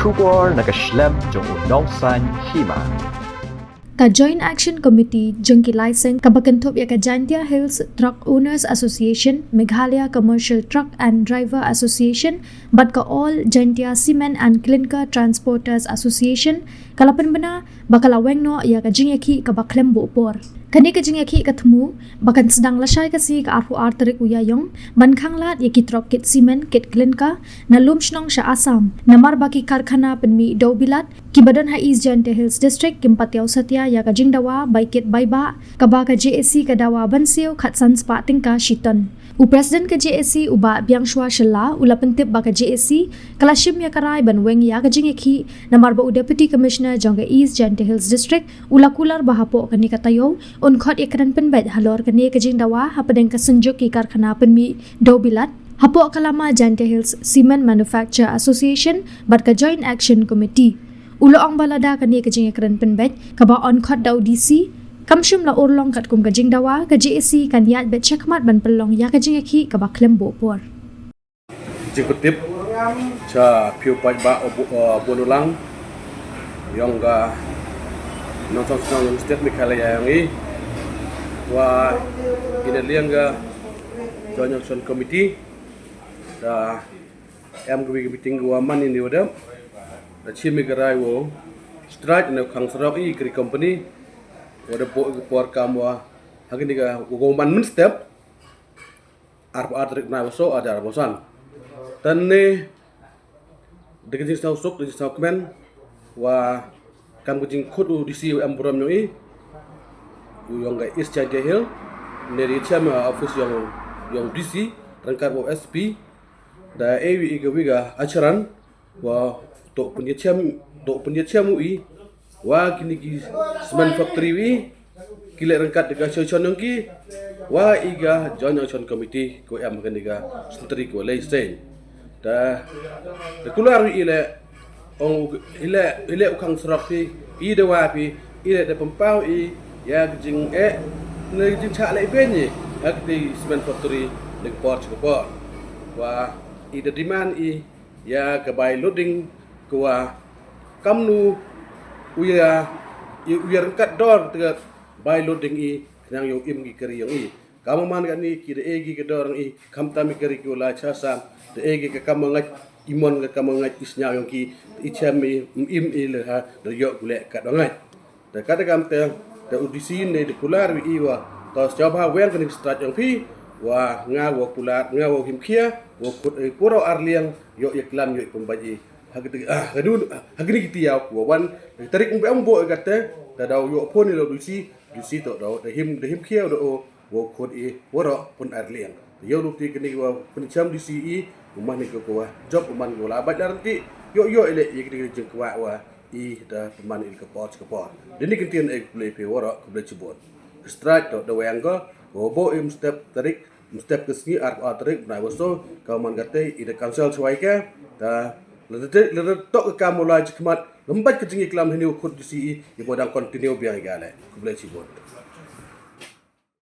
Shubor nakaslem jong unong san hima. Ka Joint Action Committee jengki license kabakentup ya ka Jantia Hills Truck Owners Association, Meghalaya Commercial Truck and Driver Association, bat ka All Jantia Cement and Clinker Transporters Association, kalapan bena bakalaweng no ya ka jingyaki ka baklem bopor. Kani ka jingyaki ka temu bakan sedang lasai kasi ka arhu arterik uyayong ban khanglat ya ki truck kit cement kit clinker na lumshnong sha Assam namar baki karkhana penmi Daubilat ki badan haiz Jantia Hills District kimpatiau satya ya ka jingdawa baikit baiba ka ba ka JSC ka dawa bansiu khatsan spa tingka shiton u president ka JSC uba biang shwa shalla ula pentip ba ka JSC kalashim ya karai ban weng ya ka jingeki namar ba u deputy commissioner jong ka East Jantia Hills District ula kular bahapo kani ka tayo on khot ekran penbet halor kani ka jingdawa hapadeng ka senjuk ki karkhana penmi Daubilat hapo kalama Jantia Hills Cement Manufacturer Association bat ka Joint Action Committee ulo ang balada kani ka jingekran penbet ka ba on khot daw DC kamshum la urlong kat kum ka jingdawa ka JSC kan yat bet chakmat ban pelong ya ka jingeki ka ba klem bopor Jikutip cha piu pai ba bonulang yang ga nonton yang state Meghalaya yang i wa inaliang ga Joint Action Committee da em gwi meeting wa man ini wada da chimi garai wo strike na khang sarok i kri company wada por kamwa hagini ga go man min step arpa atrik na so ada bosan tanne dekin sing sok dekin sing komen wa kam kucing khut u disi am buram nyoi yang ga East Jantia Hill neri chama office yang DC rangkat OSP da AWE ga wiga acharan wa to penyetiam UI wa kini ki cement factory wi kile rangkat dekat session yang ki wa iga Joint Action Committee ko am kan diga sentri ko leisen da kular ile ong ile ukang serap pi i de wa pi ile de pempau i ya jing ne jing cha le ben ni ak di cement factory de port ko port wa i de demand i ya ka by loading ko wa kamnu uya rangkat dor te by loading i yang yo im gi kari yang i kamu man kan ni ki de egi ke dor i kam tami kari ko la chasa de egi ke kam ngat imon ke kam ngat isnya yang ki icham im i le ha de yo gule ka dongai de kata kam te de udisi ne de kular wi i wa to coba wen kan start yang pi wa nga wo kulat nga wo him khia wo puro arliang yo iklam yo pembaji hagini kitiya ko wan tarik umbe ambo gatte da daw yo poni lo dusi to daw da him khia do wo khod i woro pun arliang yo lukti kini wa pencam disi i umah ni ko wa job uman go la bat darti yo ele ikini jeng kwa wa i da peman il ke pot dini kentien e play pe woro ko ble cibot strike do wang go bo im step tarik step kesni ar tarik na waso ka man gatte i de cancel chwai ke da le tok ka mulai jikmat lembat ke jingi klam hini ukut disi i bodang continue biang gale ko ble cibot